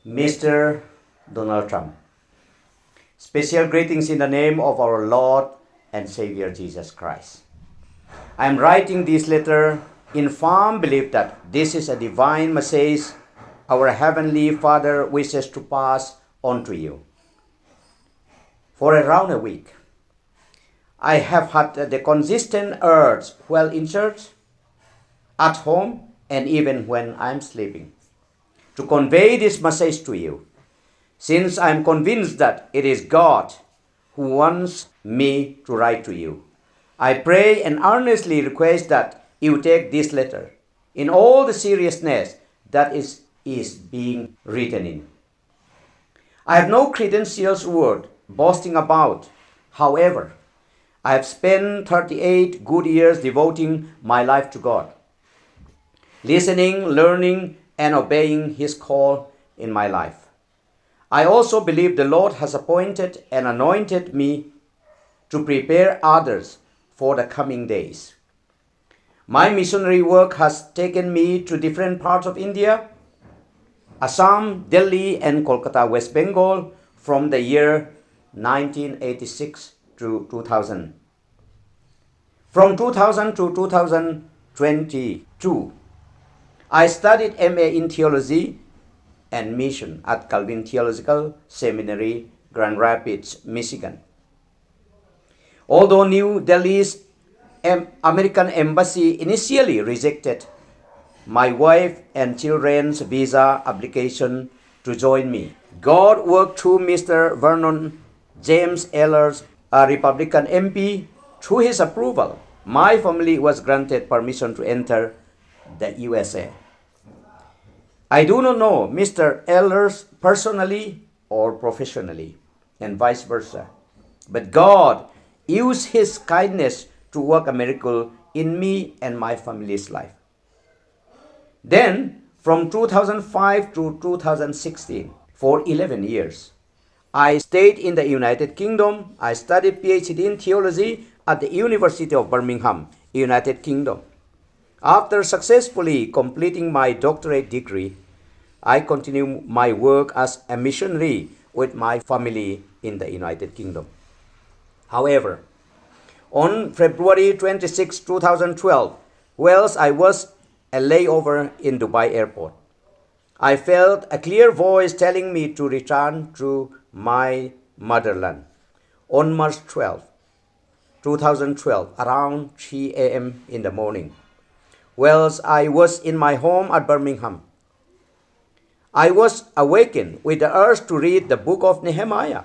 Mr. Donald Trump. Special greetings in the name of our Lord and Savior Jesus Christ. I am writing this letter in firm belief that this is a divine message our Heavenly Father wishes to pass on to you. For around a week, I have had the consistent urge while in church, at home, and even when I am sleeping, to convey this message to you, since I am convinced that it is God who wants me to write to you. I pray and earnestly request that you take this letter in all the seriousness that is being written in. I have no credentials worth boasting about. However, I have spent 38 good years devoting my life to God, listening, learning, and obeying His call in my life. I also believe the Lord has appointed and anointed me to prepare others for the coming days. My missionary work has taken me to different parts of India, Assam, Delhi, and Kolkata, West Bengal, from the year 1986 to 2000. From 2000 to 2022, I studied MA in Theology and Mission at Calvin Theological Seminary, Grand Rapids, Michigan. Although New Delhi's American Embassy initially rejected my wife and children's visa application to join me, God worked through Mr. Vernon James Ehlers, a Republican MP. Through his approval, my family was granted permission to enter the USA. I do not know Mr. Ehlers personally or professionally, and vice versa, but God used His kindness to work a miracle in me and my family's life. Then, from 2005 to 2016, for 11 years, I stayed in the United Kingdom. I studied PhD in theology at the University of Birmingham, United Kingdom. After successfully completing my doctorate degree, I continued my work as a missionary with my family in the United Kingdom. However, on February 26, 2012, whilst I was a layover in Dubai airport, I felt a clear voice telling me to return to my motherland. On March 12, 2012, around 3 a.m. in the morning, whilst I was in my home at Birmingham, I was awakened with the urge to read the book of Nehemiah,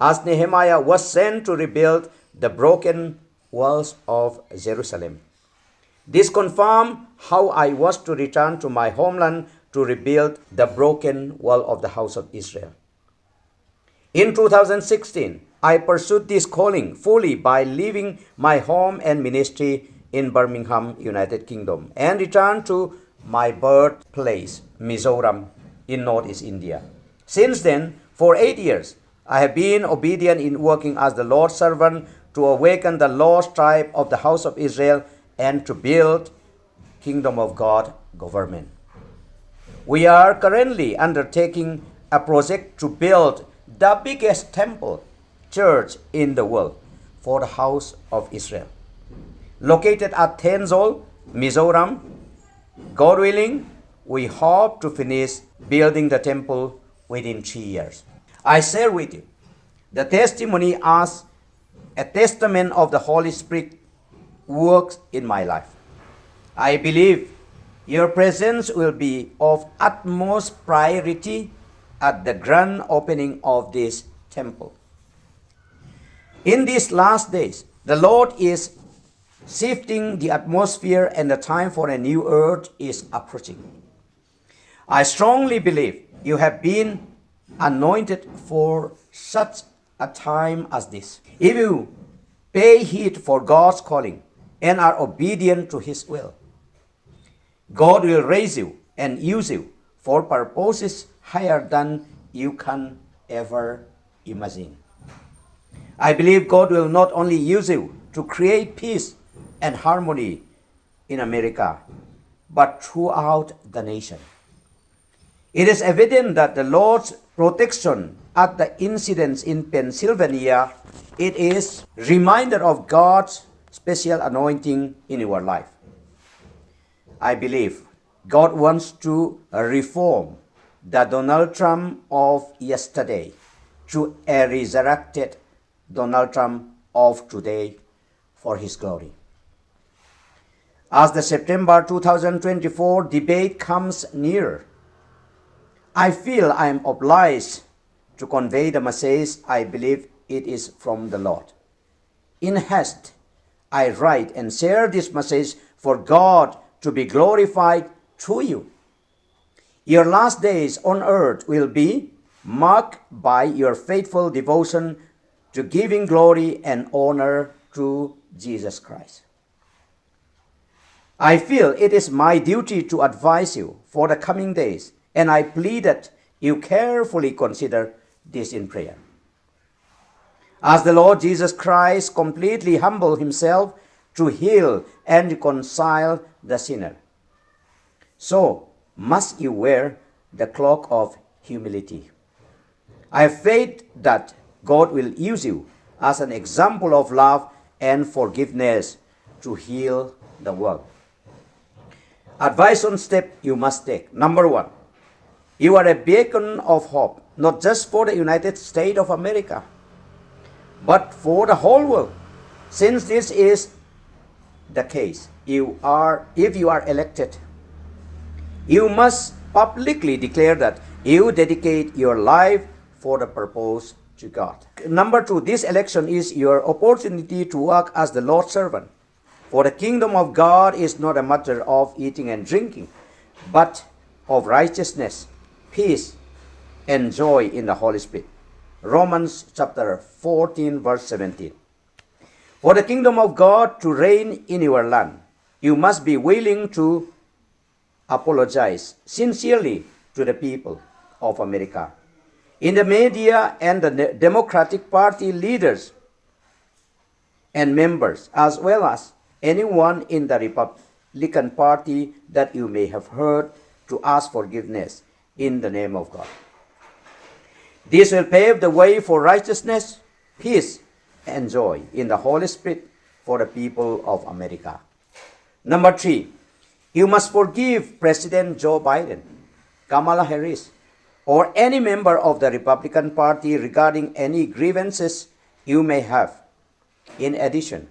as Nehemiah was sent to rebuild the broken walls of Jerusalem. This confirmed how I was to return to my homeland to rebuild the broken wall of the house of Israel. In 2016, I pursued this calling fully by leaving my home and ministry in Birmingham, United Kingdom, and returned to my birthplace, Mizoram, in Northeast India. Since then, for 8 years, I have been obedient in working as the Lord's servant to awaken the lost tribe of the house of Israel and to build Kingdom of God government. We are currently undertaking a project to build the biggest temple church in the world for the house of Israel. Located at Tenzol, Mizoram, God willing, we hope to finish building the temple within 3 years. I share with you the testimony as a testament of the Holy Spirit works in my life. I believe your presence will be of utmost priority at the grand opening of this temple. In these last days, the Lord is shifting the atmosphere and the time for a new earth is approaching. I strongly believe you have been anointed for such a time as this. If you pay heed for God's calling and are obedient to His will, God will raise you and use you for purposes higher than you can ever imagine. I believe God will not only use you to create peace and harmony in America, but throughout the nation. It is evident that the Lord's protection at the incidents in Pennsylvania, it is reminder of God's special anointing in your life. I believe God wants to reform the Donald Trump of yesterday to a resurrected Donald Trump of today for his glory. As the September 2024 debate comes near, I feel I am obliged to convey the message I believe it is from the Lord. In haste, I write and share this message for God to be glorified through you. Your last days on earth will be marked by your faithful devotion to giving glory and honor to Jesus Christ. I feel it is my duty to advise you for the coming days, and I plead that you carefully consider this in prayer. As the Lord Jesus Christ completely humbled himself to heal and reconcile the sinner, so must you wear the cloak of humility. I have faith that God will use you as an example of love and forgiveness to heal the world. Advice on step you must take. Number 1, you are a beacon of hope, not just for the United States of America, but for the whole world. Since this is the case, if you are elected, you must publicly declare that you dedicate your life for the purpose to God. Number 2, this election is your opportunity to work as the Lord's servant. For the kingdom of God is not a matter of eating and drinking, but of righteousness, peace, and joy in the Holy Spirit. Romans chapter 14, verse 17. For the kingdom of God to reign in your land, you must be willing to apologize sincerely to the people of America. In the media and the Democratic Party leaders and members, as well as anyone in the Republican Party that you may have heard, to ask forgiveness in the name of God. This will pave the way for righteousness, peace, and joy in the Holy Spirit for the people of America. Number 3, you must forgive President Joe Biden, Kamala Harris, or any member of the Republican Party regarding any grievances you may have. In addition,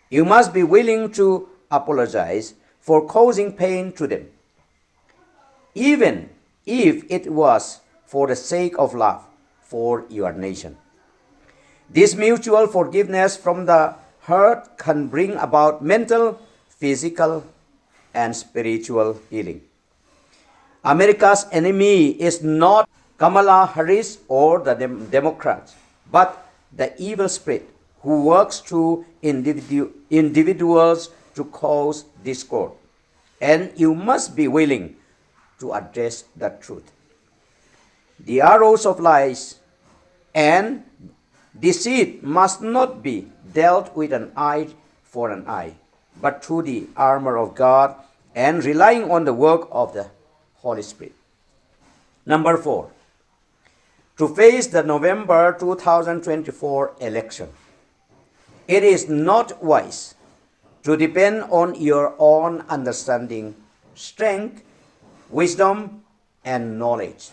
you must be willing to apologize for causing pain to them, even if it was for the sake of love for your nation. This mutual forgiveness from the heart can bring about mental, physical, and spiritual healing. America's enemy is not Kamala Harris or the Democrats, but the evil spirit who works through individuals to cause discord. And you must be willing to address the truth. The arrows of lies and deceit must not be dealt with an eye for an eye, but through the armor of God and relying on the work of the Holy Spirit. Number 4, to face the November 2024 election, it is not wise to depend on your own understanding, strength, wisdom, and knowledge.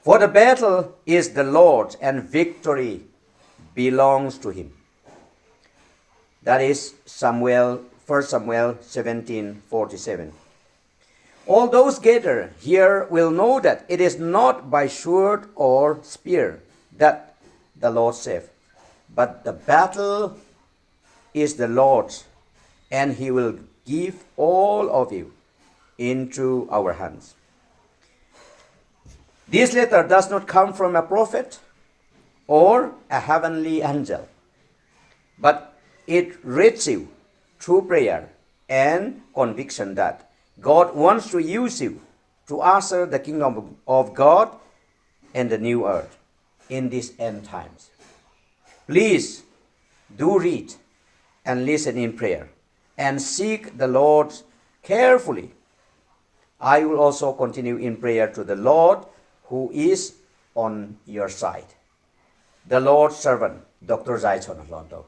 For the battle is the Lord's, and victory belongs to him. That is 1 Samuel 17:47. All those gathered here will know that it is not by sword or spear that the Lord saved, but the battle is the Lord's, and he will give all of you into our hands. This letter does not come from a prophet or a heavenly angel, but it reaches you through prayer and conviction that God wants to use you to usher the kingdom of God and the new earth in these end times. Please do read and listen in prayer and seek the Lord carefully I will also continue in prayer to the Lord who is on your side. The Lord's servant, Dr. Zaichhawna Hlawndo.